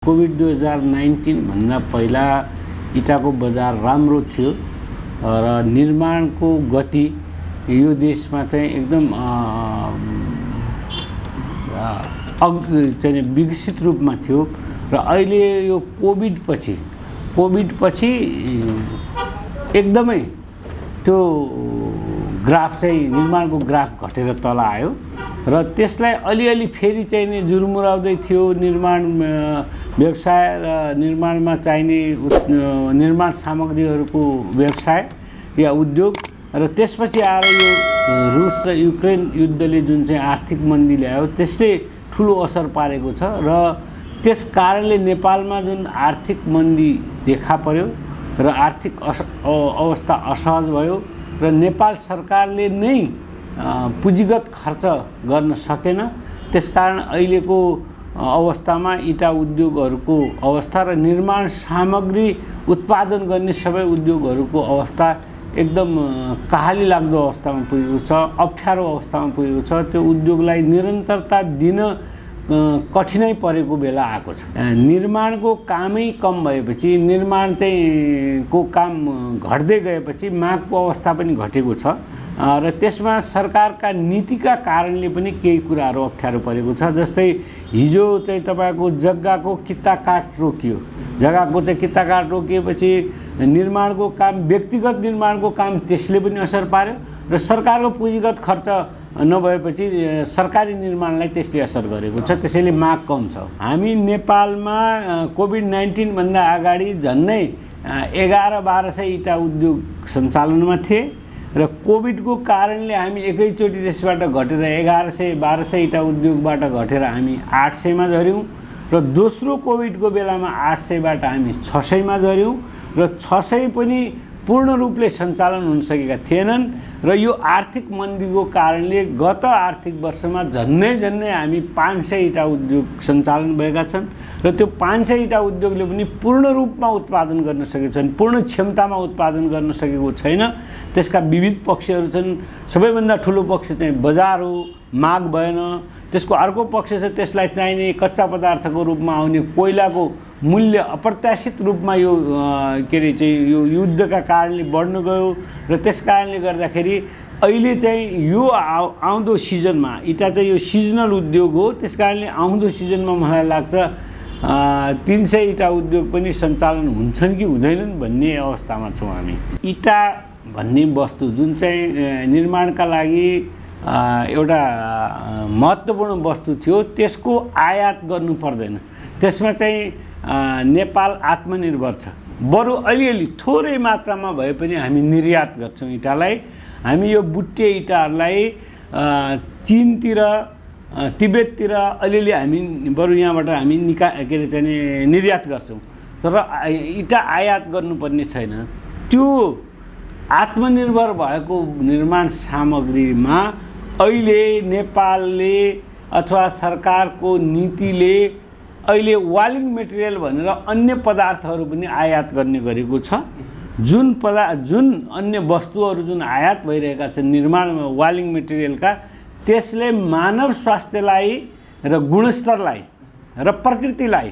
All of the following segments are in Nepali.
कोभिड 2019 भन्दा पहिला इटाको बजार राम्रो थियो र निर्माणको गति यो देशमा चाहिँ एकदम चाहिँ विकसित रूपमा थियो र अहिले यो कोभिड पछि एकदमै त्यो ग्राफ चाहिँ निर्माणको ग्राफ घटेर तल आयो र त्यसलाई अलिअलि फेरि चाहिँ नि जुरमुराउँदै थियो निर्माण व्यवसाय र निर्माणमा चाहिने निर्माण सामग्रीहरूको व्यवसाय या उद्योग र त्यसपछि आएर यो रुस र युक्रेन युद्धले जुन चाहिँ आर्थिक मन्दी ल्यायो त्यसले ठुलो असर पारेको छ र त्यस कारणले नेपालमा जुन आर्थिक मन्दी देखा पर्यो र आर्थिक अवस्था असहज भयो र नेपाल सरकारले नै पुँजीगत खर्च गर्न सकेन। त्यसकारण अहिलेको अवस्थामा इटा उद्योगहरूको अवस्था र निर्माण सामग्री उत्पादन गर्ने सबै उद्योगहरूको अवस्था एकदम कहाली लाग्दो अवस्थामा पुगेको छ, अप्ठ्यारो अवस्थामा पुगेको छ। त्यो उद्योगलाई निरन्तरता दिन कठिनाइ परेको बेला आएको छ। निर्माणको कामै कम भएपछि निर्माण चाहिँ को काम घट्दै गएपछि मागको अवस्था पनि घटेको छ र त्यसमा सरकारका नीतिका कारणले पनि केही कुराहरू अप्ठ्यारो परेको छ। जस्तै हिजो चाहिँ तपाईको जग्गाको किताकाट रोकियो, जग्गाको चाहिँ किताकाट रोकिएपछि निर्माणको काम, व्यक्तिगत निर्माणको काम त्यसले पनि असर पार्यो र सरकारको पुँजीगत खर्च नभएपछि सरकारी निर्माणलाई त्यसले असर गरेको छ। त्यसैले माग कम छ। हामी नेपालमा कोभिड-19 भन्दा अगाडि झन्नै 1100-1200 इटा उद्योग सञ्चालनमा थिए र कोभिडको कारणले हामी एकैचोटि त्यसबाट घटेर 1100-1200 इटा उद्योगबाट घटेर हामी 800 मा झर्यौँ र दोस्रो कोभिडको बेलामा 800 बाट हामी 600 मा झर्यौँ र 600 पनि पूर्ण रूपले सञ्चालन हुन सकेका थिएनन् र यो आर्थिक मन्दीको कारणले गत आर्थिक वर्षमा झन्नै हामी 500 इटा उद्योग सञ्चालन भएका छन् र त्यो 500 इटा उद्योगले पनि पूर्ण रूपमा उत्पादन गर्न सकेको छैन, पूर्ण क्षमतामा उत्पादन गर्न सकेको छैन। त्यसका विविध पक्षहरू छन्। सबैभन्दा ठुलो पक्ष चाहिँ बजार हो, माग भएन। त्यसको अर्को पक्ष चाहिँ त्यसलाई चाहिने कच्चा पदार्थको रूपमा आउने कोइलाको मूल्य अप्रत्याशित रूपमा यो के अरे चाहिँ यो युद्धका कारणले बढ्न गयो र त्यस कारणले गर्दाखेरि अहिले चाहिँ यो आउँदो सिजनमा इटा चाहिँ यो सिजनल उद्योग हो। त्यस कारणले आउँदो सिजनमा मलाई लाग्छ 300 इटा उद्योग पनि सञ्चालन हुन्छन् कि हुँदैनन् भन्ने अवस्थामा छौँ हामी। इटा भन्ने वस्तु जुन चाहिँ निर्माणका लागि एउटा महत्त्वपूर्ण वस्तु थियो त्यसको आयात गर्नु पर्दैन। त्यसमा चाहिँ नेपाल आत्मनिर्भर छ। बरु अलिअलि थोरै मात्रामा भए पनि हामी निर्यात गर्छौँ इटालाई। हामी यो बुट्टे इटाहरूलाई चीनतिर, तिब्बततिर अलिअलि हामी बरु यहाँबाट हामी के अरे चाहिँ निर्यात गर्छौँ। तर इटा आयात गर्नुपर्ने छैन। त्यो आत्मनिर्भर भएको निर्माण सामग्रीमा अहिले नेपालले अथवा सरकारको नीतिले अहिले वालिङ मेटेरियल भनेर अन्य पदार्थहरू पनि आयात गर्ने गरेको छ। जुन अन्य वस्तुहरू जुन आयात भइरहेका छन् निर्माणमा वालिङ मेटेरियलका, त्यसले मानव स्वास्थ्यलाई र गुणस्तरलाई र प्रकृतिलाई,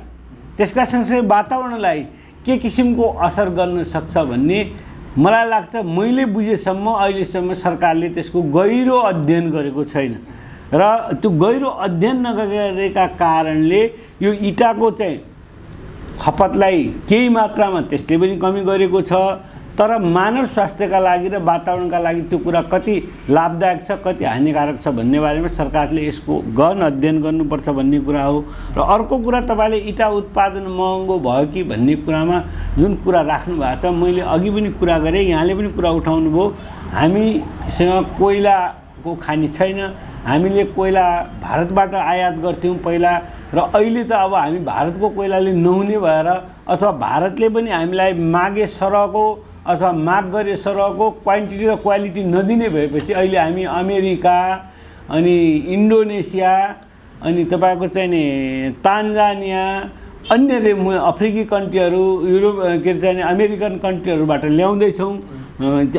त्यसका सँगसँगै वातावरणलाई के किसिमको असर गर्न सक्छ भन्ने मलाई लाग्छ, मैले बुझेसम्म अहिलेसम्म सरकारले त्यसको गहिरो अध्ययन गरेको छैन र त्यो गहिरो अध्ययन नगरेका कारणले यो इटाको चाहिँ खपतलाई केही मात्रामा त्यसले पनि कमी गरेको छ। तर मानव स्वास्थ्यका लागि र वातावरणका लागि त्यो कुरा कति लाभदायक छ, कति हानिकारक छ भन्ने बारेमा सरकारले यसको गहन अध्ययन गर्नुपर्छ भन्ने कुरा हो। र अर्को कुरा, तपाईँले इटा उत्पादन महँगो भयो कि भन्ने कुरामा जुन कुरा राख्नु भएको छ, मैले अघि पनि कुरा गरेँ, यहाँले पनि कुरा उठाउनु भयो। हामीसँग कोइलाको खानी छैन। हामीले कोइला भारतबाट आयात गर्थ्यौँ पहिला र अहिले त अब हामी भारतको कोइलाले नहुने भएर अथवा भारतले पनि हामीलाई मागे सरहको अथवा माग गरे सरहको क्वान्टिटी र क्वालिटी नदिने भएपछि अहिले हामी अमेरिका अनि इन्डोनेसिया अनि तपाईँको चाहिँ नि तान्जानिया, अन्य अफ्रिकी कन्ट्रीहरू, युरोप के अरे चाहिँ अमेरिकन कन्ट्रीहरूबाट ल्याउँदैछौँ,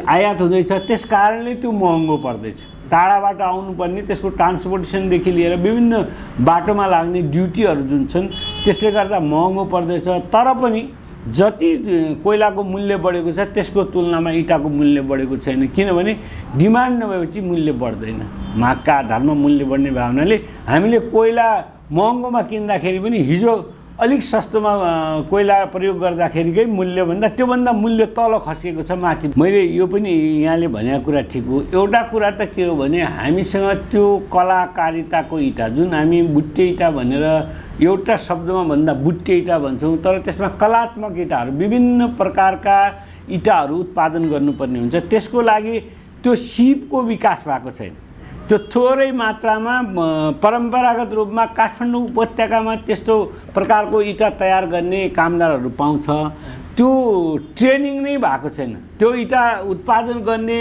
आयात हुँदैछ। त्यस कारणले त्यो महँगो पर्दैछ। टाढाबाट आउनुपर्ने त्यसको ट्रान्सपोर्टेसनदेखि लिएर विभिन्न बाटोमा लाग्ने ड्युटीहरू जुन छन् त्यसले गर्दा महँगो पर्दैछ। तर पनि जति कोइलाको मूल्य बढेको छ त्यसको तुलनामा इँटाको मूल्य बढेको छैन, किनभने डिमान्ड नभएपछि मूल्य बढ्दैन। मागका आधारमा मूल्य बढ्ने भावनाले हामीले कोइला महँगोमा किन्दाखेरि पनि हिजो अलिक सस्तोमा कोइला प्रयोग गर्दाखेरिकै मूल्यभन्दा त्योभन्दा मूल्य तल खसेको छ माथि। मैले यो पनि यहाँले भनेको कुरा ठिक हो। एउटा कुरा त के हो भने हामीसँग त्यो कलाकारिताको इँटा जुन हामी बुट्टे इँटा भनेर एउटा शब्दमा भन्दा बुट्टे इँटा भन्छौँ, तर त्यसमा कलात्मक इँटाहरू विभिन्न प्रकारका इँटाहरू उत्पादन गर्नुपर्ने हुन्छ। त्यसको लागि त्यो सिपको विकास भएको छैन। त्यो थोरै मात्रामा परम्परागत रूपमा काठमाडौँ उपत्यकामा त्यस्तो प्रकारको इँटा तयार गर्ने कामदारहरू पाउँछ, त्यो ट्रेनिङ नै भएको छैन। त्यो इँटा उत्पादन गर्ने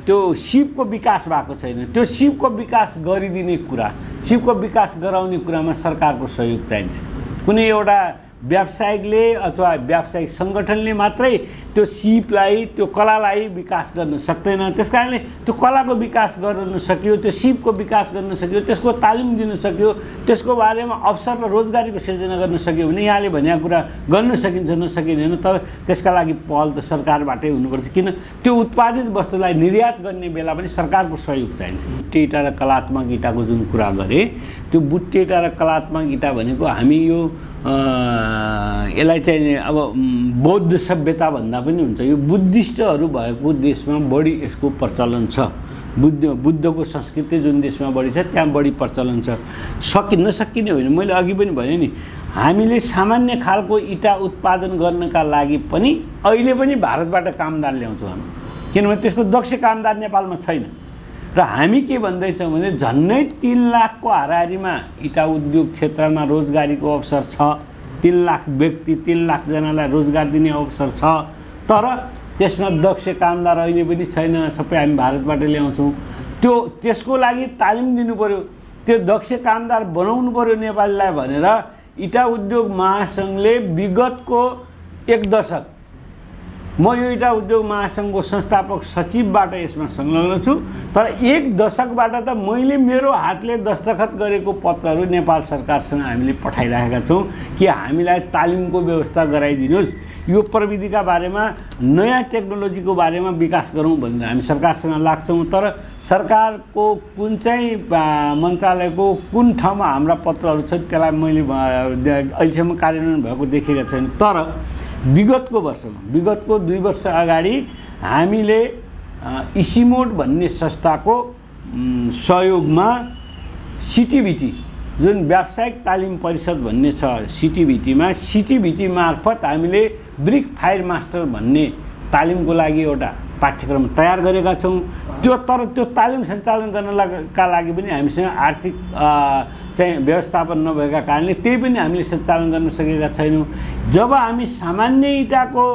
त्यो सिपको विकास भएको छैन। त्यो सिपको विकास गरिदिने कुरा, सिपको विकास गराउने कुरामा सरकारको सहयोग चाहिन्छ। कुनै एउटा व्यावसायिकले अथवा व्यावसायिक सङ्गठनले मात्रै त्यो सिपलाई त्यो कलालाई विकास गर्न सक्दैन। त्यस कारणले त्यो कलाको विकास गर्न सकियो, त्यो सिपको विकास गर्न सकियो, त्यसको तालिम दिन सकियो, त्यसको बारेमा अवसर र रोजगारीको सिर्जना गर्न सकियो भने यहाँले भनेको कुरा गर्न सकिन्छ नसकिँदैन। तर त्यसका लागि पहल त सरकारबाटै हुनुपर्छ, किन त्यो उत्पादित वस्तुलाई निर्यात गर्ने बेला पनि सरकारको सहयोग चाहिन्छ। बुट्टे इँटा र कलात्मक इँटाको जुन कुरा गरेँ, त्यो बुट्टे इँटा र कलात्मक इँटा भनेको हामी यो यसलाई चाहिँ अब बौद्ध सभ्यता भन्दा पनि हुन्छ। यो बुद्धिस्टहरू भएको देशमा बढी यसको प्रचलन छ। बुद्धको संस्कृति जुन देशमा बढी छ त्यहाँ बढी प्रचलन छ। नसकिने होइन, मैले अघि पनि भने नि हामीले सामान्य खालको इँटा उत्पादन गर्नका लागि पनि अहिले पनि भारतबाट कामदार ल्याउँछौँ हामी, किनभने त्यसको दक्ष कामदार नेपालमा छैन। र हामी के भन्दैछौँ भने झन्डै 3 लाखको हाराहारीमा इँटा उद्योग क्षेत्रमा रोजगारीको अवसर छ। 3 लाख व्यक्ति, 3 लाखजनालाई रोजगार दिने अवसर छ। तर त्यसमा दक्ष कामदार अहिले पनि छैन, सबै हामी भारतबाट ल्याउँछौँ। त्यसको लागि तालिम दिनु पर्यो, त्यो दक्ष कामदार बनाउनु पर्यो नेपालीलाई भनेर इँटा उद्योग महासङ्घले विगतको 1 दशक, म यो इँटा उद्योग महासङ्घको संस्थापक सचिवबाट यसमा संलग्न छु, तर 1 दशकबाट त मैले मेरो हातले दस्तखत गरेको पत्रहरू नेपाल सरकारसँग हामीले पठाइरहेका छौँ कि हामीलाई तालिमको व्यवस्था गराइदिनुहोस्, यो प्रविधिका बारेमा नयाँ टेक्नोलोजीको बारेमा विकास गरौँ भनेर हामी सरकारसँग लाग्छौँ। तर सरकारको कुन चाहिँ मन्त्रालयको कुन ठाउँमा हाम्रा पत्रहरू छन् त्यसलाई मैले अहिलेसम्म कार्यान्वयन भएको देखेका छैन। तर विगतको वर्षमा, विगतको 2 वर्ष अगाडि हामीले इसिमोड भन्ने संस्थाको सहयोगमा सिटिभिटी जुन व्यावसायिक तालिम परिषद भन्ने छ, सिटिभिटी मार्फत हामीले ब्रिक फायर मास्टर भन्ने तालिमको लागि एउटा पाठ्यक्रम तयार गरेका छौँ। तर त्यो तालिम सञ्चालन गर्नका लागि पनि हामीसँग आर्थिक चाहिँ व्यवस्थापन नभएका कारणले त्यही पनि हामीले सञ्चालन गर्न सकेका छैनौँ। जब हामी सामान्य इँटाको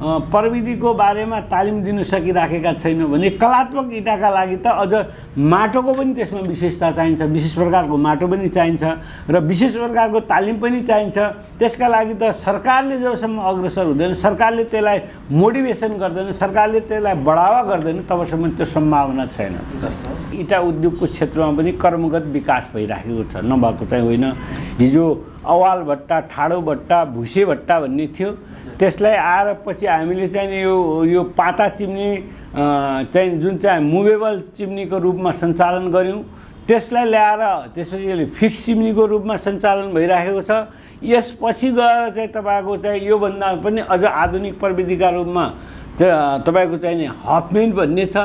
प्रविधिको बारेमा तालिम दिन सकिराखेका छैनौँ भने कलात्मक इँटाका लागि त अझ माटोको पनि त्यसमा विशेषता चाहिन्छ, विशेष प्रकारको माटो पनि चाहिन्छ र विशेष प्रकारको तालिम पनि चाहिन्छ। त्यसका लागि त सरकारले जबसम्म अग्रसर हुँदैन, सरकारले त्यसलाई मोटिभेसन गर्दैन, सरकारले त्यसलाई बढावा गर्दैन, तबसम्म त्यो सम्भावना छैन। इँटा उद्योगको क्षेत्रमा पनि कर्मगत विकास भइराखेको छ, नभएको चाहिँ होइन। हिजो अवाल भट्टा, ठाडो भट्टा, भुसे भट्टा भन्ने थियो, त्यसलाई आएर पछि हामीले चाहिँ यो पाता चिम्नी चाहिँ जुन चाहिँ मुभेबल चिम्नीको रूपमा सञ्चालन गऱ्यौँ, त्यसलाई ल्याएर त्यसपछि यसले फिक्स चिम्नीको रूपमा सञ्चालन भइराखेको छ। यसपछि गएर चाहिँ तपाईँको चाहिँ योभन्दा पनि अझ आधुनिक प्रविधिका रूपमा तपाईँको चाहिँ नि हफमेन भन्ने छ,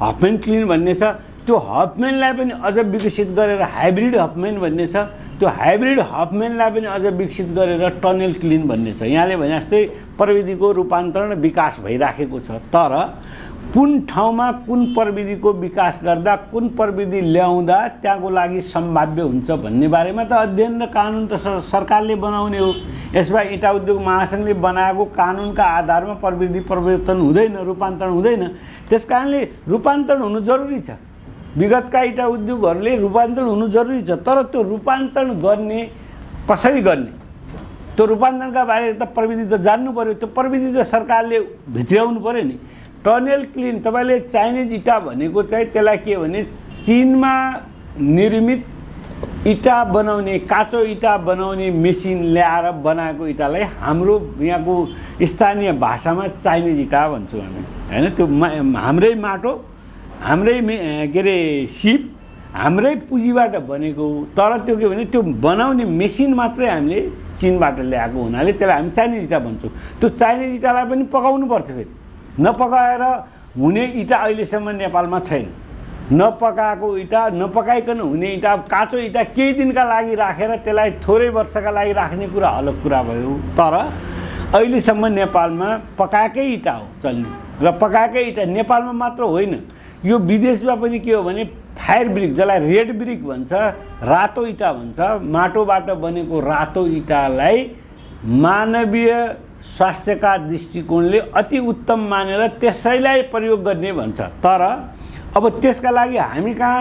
हफमेन क्लिन भन्ने छ। त्यो हफमेनलाई पनि अझ विकसित गरेर हाइब्रिड हफमेन भन्ने छ, त्यो हाइब्रिड हफमेनलाई पनि अझ विकसित गरेर टनल क्लिन भन्ने छ। यहाँले भने जस्तै प्रविधिको रूपान्तरण विकास भइराखेको छ। तर कुन ठाउँमा कुन प्रविधिको विकास गर्दा, कुन प्रविधि ल्याउँदा त्यहाँको लागि सम्भाव्य हुन्छ भन्ने बारेमा त अध्ययन र कानुन त सरकारले बनाउने हो। यसमा इँटा उद्योग महासङ्घले बनाएको कानुनका आधारमा प्रविधि परिवर्तन हुँदैन, रूपान्तरण हुँदैन। त्यस कारणले रूपान्तरण हुनु जरुरी छ। विगतका इँटा उद्योगहरूले रूपान्तरण हुनु जरुरी छ, तर त्यो रूपान्तरण गर्ने कसरी गर्ने, त्यो रूपान्तरणका बारे त प्रविधि त जान्नु पर्यो, त्यो प्रविधि त सरकारले भित्र्याउनु पर्यो नि। टनेल क्लिन तपाईँले चाइनिज इँटा भनेको चाहिँ त्यसलाई के भने चीनमा निर्मित इँटा बनाउने काँचो इँटा बनाउने मेसिन ल्याएर बनाएको इँटालाई हाम्रो यहाँको स्थानीय भाषामा चाइनिज इँटा भन्छौँ हामी हैन। त्यो हाम्रै माटो हाम्रै के अरे सिप हाम्रै पुँजीबाट बनेको, तर त्यो के भने त्यो बनाउने मेसिन मात्रै हामीले चीनबाट ल्याएको हुनाले त्यसलाई हामी चाइनिज इँटा भन्छौँ। त्यो चाइनिज इँटालाई पनि पकाउनु पर्छ, फेरि नपकाएर हुने इँटा अहिलेसम्म नेपालमा छैन। नपकाएको इँटा नपकाइकन हुने इँटा काँचो इँटा केही दिनका लागि राखेर त्यसलाई थोरै वर्षका लागि राख्ने कुरा अलग कुरा भयो, तर अहिलेसम्म नेपालमा पकाएकै इँटा हो चल्ने। र पकाएकै इँटा नेपालमा मात्र होइन, यो विदेशमा पनि के हो भने फायर ब्रिक जसलाई रेड ब्रिक भन्छ, रातो इँटा भन्छ, माटोबाट बनेको रातो इँटालाई मानवीय स्वास्थ्यका दृष्टिकोणले अति उत्तम मानेर त्यसैलाई प्रयोग गर्ने भन्छ। तर अब त्यसका लागि हामी कहाँ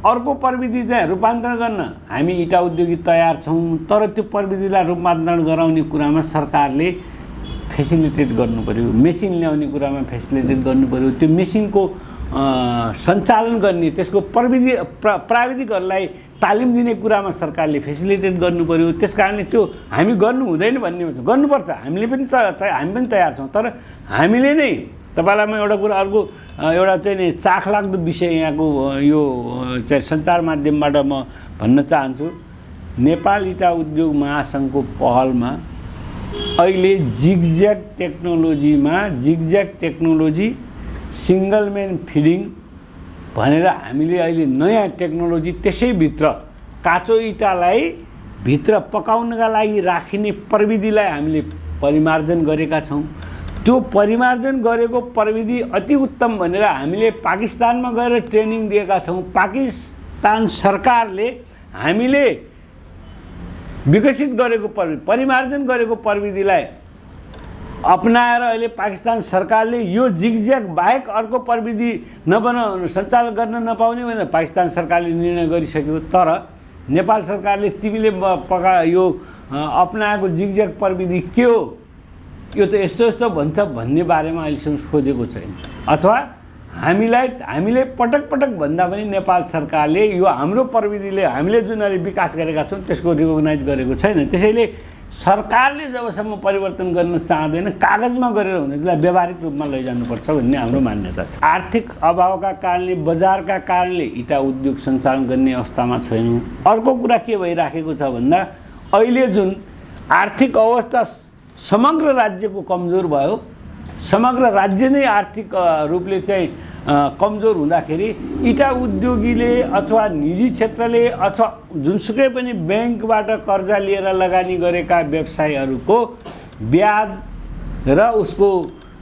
अर्को प्रविधि चाहिँ रूपान्तरण गर्न हामी इँटा उद्योगी तयार छौँ, तर त्यो प्रविधिलाई रूपान्तरण गराउने कुरामा सरकारले फेसिलिटेट गर्नु पर्यो, मेसिन ल्याउने कुरामा फेसिलिटेट गर्नु पर्यो, त्यो मेसिनको सञ्चालन गर्ने त्यसको प्राविधिकहरूलाई तालिम दिने कुरामा सरकारले फेसिलिटेट गर्नु पर्यो। त्यस कारणले त्यो हामी गर्नु हुँदैन भन्ने भन्छ, गर्नुपर्छ, हामी पनि तयार छौँ। तर हामीले नै तपाईँलाई म एउटा कुरा अर्को एउटा चाहिँ नि चाखलाग्दो विषय यहाँको यो चाहिँ सञ्चार माध्यमबाट म भन्न चाहन्छु। नेपाल इँटा उद्योग महासङ्घको पहलमा अहिले zigzag technology single man feeding भनेर हामीले अहिले नयाँ टेक्नोलोजी त्यसैभित्र काँचो इँटालाई भित्र पकाउनका लागि राखिने प्रविधिलाई हामीले परिमार्जन गरेका छौँ। त्यो परिमार्जन गरेको प्रविधि अति उत्तम भनेर हामीले पाकिस्तानमा गएर ट्रेनिङ दिएका छौँ। पाकिस्तान सरकारले हामीले विकसित गरेको परिमार्जन गरेको प्रविधिलाई अपनाएर अहिले पाकिस्तान सरकारले यो जिगज्याग बाहेक अर्को प्रविधि सञ्चालन गर्न नपाउने भनेर पाकिस्तान सरकारले निर्णय गरिसक्यो। तर नेपाल सरकारले तिमीले यो अपनाएको जिगज्याग प्रविधि के हो, यो त यस्तो यस्तो भन्छ भन्ने बारेमा अहिलेसम्म सोधेको छैन। अथवा हामीले पटक पटक भन्दा पनि नेपाल सरकारले यो हाम्रो प्रविधिले हामीले जुन अहिले विकास गरेका छौँ त्यसको रिकगनाइज गरेको छैन। त्यसैले सरकारले जबसम्म परिवर्तन गर्न चाहँदैन कागजमा गरेर हुँदैन, त्यसलाई व्यावहारिक रूपमा लैजानुपर्छ भन्ने हाम्रो मान्यता छ। आर्थिक अभावका कारणले बजारका कारणले इँटा उद्योग सञ्चालन गर्ने अवस्थामा छैनौँ। अर्को कुरा के भइराखेको छ भन्दा अहिले जुन आर्थिक अवस्था समग्र राज्यको कमजोर भयो, समग्र राज्य नै आर्थिक रूपले चाहिँ कमजोर हुँदाखेरि इँटा उद्योगीले अथवा निजी क्षेत्रले अथवा जुनसुकै पनि ब्याङ्कबाट कर्जा लिएर लगानी गरेका व्यवसायीहरूको ब्याज र उसको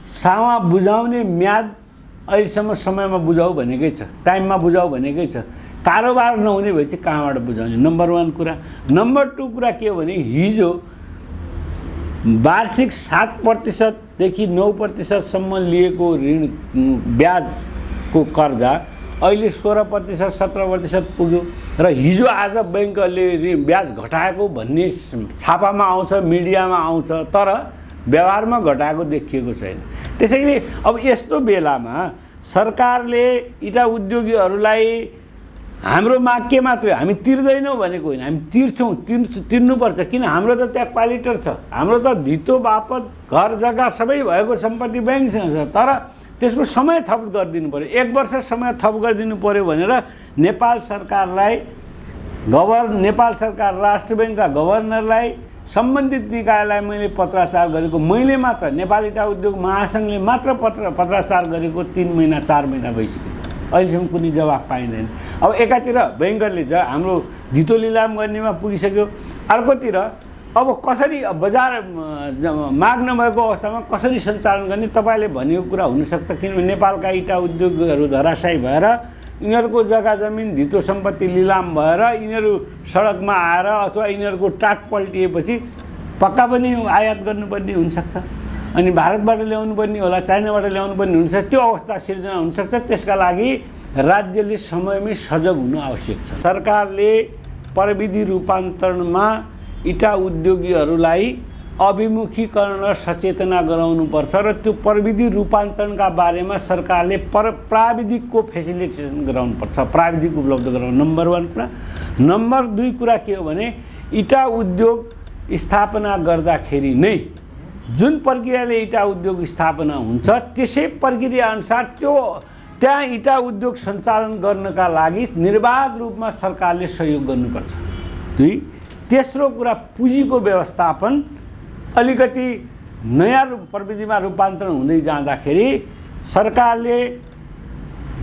सामा बुझाउने म्याद अहिलेसम्म समयमा बुझाऊ भनेकै छ, टाइममा बुझाऊ भनेकै छ। कारोबार नहुने भए चाहिँ कहाँबाट बुझाउने, नम्बर 1 कुरा। नम्बर 2 कुरा के हो भने हिजो वार्षिक 7% देखि 9% लिएको ऋण ब्याजको कर्जा अहिले 16% 17% पुग्यो र हिजो आज ब्याङ्कले ब्याज घटाएको भन्ने छापामा आउँछ, मिडियामा आउँछ, तर व्यवहारमा घटाएको देखिएको छैन। त्यसैले अब यस्तो बेलामा सरकारले इँटा उद्योगीहरूलाई हाम्रो माग के मात्रै हामी तिर्दैनौँ भनेको होइन, हामी तिर्नुपर्छ। किन हाम्रो त त्यहाँ क्वालिटर छ, हाम्रो त धितो बापत घर जग्गा सबै भएको सम्पत्ति ब्याङ्कसँग छ, तर त्यसको समय थप गरिदिनु पर्यो, 1 वर्ष समय थप गरिदिनु पर्यो भनेर नेपाल सरकारलाई नेपाल सरकार राष्ट्र ब्याङ्कका गभर्नरलाई सम्बन्धित निकायलाई मैले पत्राचार गरेको, मैले मात्र नेपाल इँटा उद्योग महासङ्घले मात्र पत्राचार गरेको 3 महिना 4 महिना भइसक्यो, अहिलेसम्म कुनै जवाफ पाइँदैन। अब एकातिर बैंकरले हाम्रो धितो लिलाम गर्नेमा पुगिसक्यो, अर्कोतिर अब कसरी बजार माग नभएको अवस्थामा कसरी सञ्चालन गर्ने तपाईले भनेको कुरा हुनसक्छ। किनभने नेपालका इँटा उद्योगहरू धराशायी भएर यिनीहरूको जग्गा जमिन धितो सम्पत्ति लिलाम भएर यिनीहरू सडकमा आएर अथवा यिनीहरूको टाट पल्टिएपछि पक्का पनि आयात गर्नुपर्ने हुनसक्छ, अनि भारतबाट ल्याउनु पर्ने होला, चाइनाबाट ल्याउनु पर्ने हुन्छ, त्यो अवस्था सिर्जना हुनसक्छ। त्यसका लागि राज्यले समयमै सजग हुनु आवश्यक छ। सरकारले प्रविधि रूपान्तरणमा इँटा उद्योगीहरूलाई अभिमुखीकरण र सचेतना गराउनुपर्छ र त्यो प्रविधि रूपान्तरणका बारेमा सरकारले प्राविधिकको फेसिलिटेसन गराउनुपर्छ, प्राविधिक उपलब्ध गराउनु नम्बर 1 कुरा। नम्बर 2 कुरा के हो भने इटा उद्योग स्थापना गर्दाखेरि नै जुन प्रक्रियाले इटा उद्योग स्थापना हुन्छ त्यसै प्रक्रिया अनुसार त्यहाँ इटा उद्योग सञ्चालन गर्नका लागि निर्बाध रूपमा सरकारले सहयोग गर्नुपर्छ। 2 तेस्रो कुरा पुँजीको व्यवस्थापन अलिकति नयाँ प्रविधिमा रूपान्तरण हुँदै जाँदाखेरि सरकारले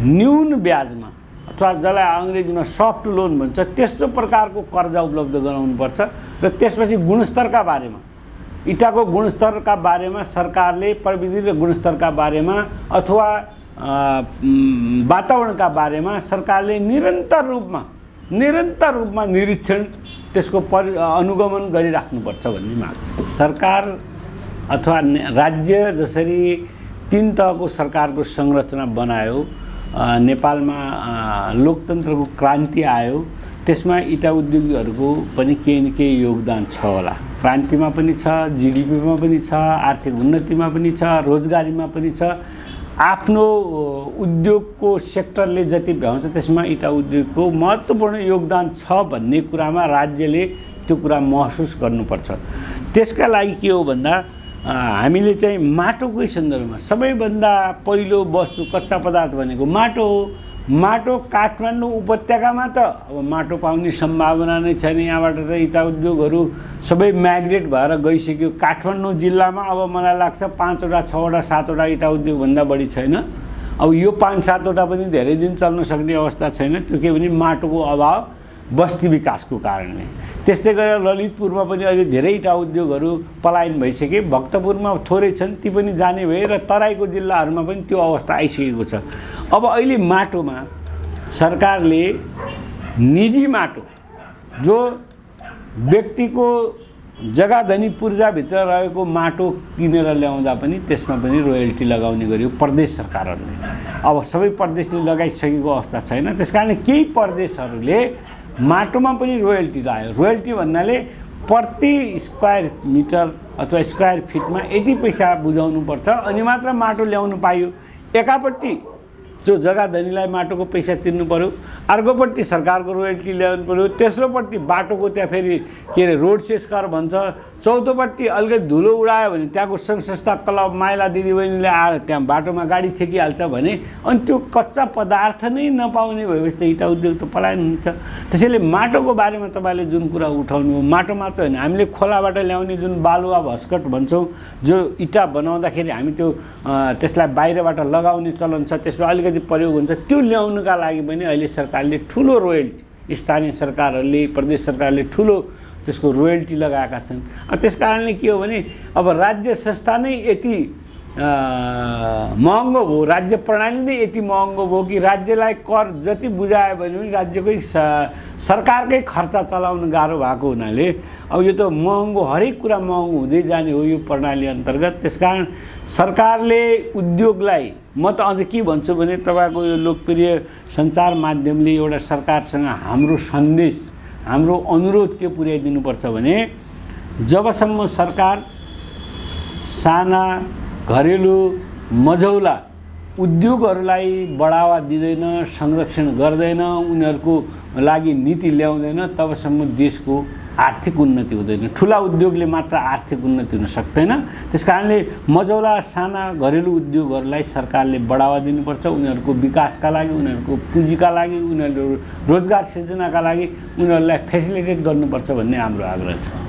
न्यून ब्याजमा अथवा जसलाई अङ्ग्रेजीमा सफ्ट लोन भन्छ त्यस्तो प्रकारको कर्जा उपलब्ध गराउनुपर्छ र त्यसपछि गुणस्तरका बारेमा इटाको गुणस्तरका बारेमा सरकारले प्रविधि र गुणस्तरका बारेमा अथवा वातावरणका बारेमा सरकारले निरन्तर रूपमा निरीक्षण त्यसको अनुगमन गरिराख्नुपर्छ भन्ने माग छ। सरकार अथवा राज्य जसरी 3 तहको सरकारको संरचना बनायो, नेपालमा लोकतन्त्रको क्रान्ति आयो, त्यसमा इटा उद्योगीहरूको पनि केही न केही योगदान छ होला। क्रान्तिमा पनि छ, जीडीपीमा पनि छ, आर्थिक उन्नतिमा पनि छ, रोजगारीमा पनि छ। आफ्नो उद्योगको सेक्टरले जति भ्याउँछ त्यसमा इटा उद्योगको महत्त्वपूर्ण योगदान छ भन्ने कुरामा राज्यले त्यो कुरा महसुस गर्नुपर्छ। त्यसका लागि के हो भन्दा हामीले चाहिँ माटोकै सन्दर्भमा सबैभन्दा पहिलो वस्तु कच्चा पदार्थ भनेको माटो हो। माटो काठमाडौँ उपत्यकामा त अब माटो पाउने सम्भावना नै छैन। यहाँबाट त इटा उद्योगहरू सबै माइग्रेट भएर गइसक्यो। काठमाडौँ जिल्लामा अब मलाई लाग्छ 5वटा 6वटा 7वटा इटा उद्योगभन्दा बढी छैन। अब यो 5-7वटा पनि धेरै दिन चल्न सक्ने अवस्था छैन। त्यो के भने माटोको अभाव, बस्ती विकासको कारणले। त्यस्तै गरेर ललितपुरमा पनि अहिले धेरै इटा उद्योगहरू पलायन भइसके। भक्तपुरमा थोरै छन्, ती पनि जाने भए र तराईको जिल्लाहरूमा पनि त्यो अवस्था आइसकेको छ। अब अहिले माटोमा सरकारले निजी माटो जो व्यक्तिको जग्गाधनी पूर्जाभित्र रहेको माटो किनेर ल्याउँदा पनि त्यसमा पनि रोयल्टी लगाउने गर्यो प्रदेश सरकारहरूले। अब सबै प्रदेशले लगाइसकेको अवस्था छैन। त्यसकारणले केही प्रदेशहरूले माटोमा पनि रोयल्टी लगायो। रोयल्टी भन्नाले प्रति स्क्वायर मिटर अथवा स्क्वायर फिटमा यति पैसा बुझाउनुपर्छ अनि मात्र माटो ल्याउनु पाइयो। एकापट्टि जो जग्गाधनीलाई माटोको पैसा तिर्नु पर्यो, अर्कोपट्टि सरकारको रोयल्टी ल्याउनु पर्यो, तेस्रोपट्टि बाटोको त्यहाँ फेरि के अरे रोड सेस कर भन्छ, चौथोपट्टि अलिकति धुलो उडायो भने त्यहाँको सङ्घ संस्था क्लब माइला दिदीबहिनीले आएर त्यहाँ बाटोमा गाडी छेकिहाल्छ भने अनि त्यो कच्चा पदार्थ नै नपाउने भएपछि त इटा उद्योग त पलायन हुन्छ। त्यसैले माटोको बारेमा तपाईँले जुन कुरा उठाउनु हो, माटो मात्र होइन, हामीले खोलाबाट ल्याउने जुन बालुवा भस्कट भन्छौँ, जो इटा बनाउँदाखेरि हामी त्यसलाई बाहिरबाट लगाउने चलन छ, त्यसमा अलिकति प्रयोग हुन्छ, त्यो ल्याउनुका लागि पनि अहिले सरकारले ठुलो रोयल्टी, स्थानीय सरकारहरूले, प्रदेश सरकारले ठुलो त्यसको रोयल्टी लगाएका छन्। त्यस कारणले के हो भने अब राज्य संस्था नै यति महँगो भयो, राज्य प्रणाली नै यति महँगो भयो कि राज्यलाई कर जति बुझायो भने पनि राज्यकै सरकारकै खर्च चलाउन गाह्रो भएको हुनाले अब यो त महँगो, हरेक कुरा महँगो हुँदै जाने हो यो प्रणाली अन्तर्गत। त्यसकारण सरकारले उद्योगलाई, म त अझ के भन्छु भने तपाईँको यो लोकप्रिय सञ्चार माध्यमले एउटा सरकारसँग हाम्रो सन्देश, हाम्रो अनुरोध के पुर्याइदिनुपर्छ भने जबसम्म सरकार साना घरेलु मझौला उद्योगहरूलाई बढावा दिँदैन, संरक्षण गर्दैन, उनीहरूको लागि नीति ल्याउँदैन, तबसम्म देशको आर्थिक उन्नति हुँदैन। ठुला उद्योगले मात्र आर्थिक उन्नति हुन सक्दैन। त्यसकारणले मझौला साना घरेलु उद्योगहरूलाई सरकारले बढावा दिनुपर्छ। उनीहरूको विकासका लागि, उनीहरूको पुँजीका लागि, उनीहरू रोजगार सृजनाका लागि उनीहरूलाई फेसिलिटेट गर्नुपर्छ भन्ने हाम्रो आग्रह छ।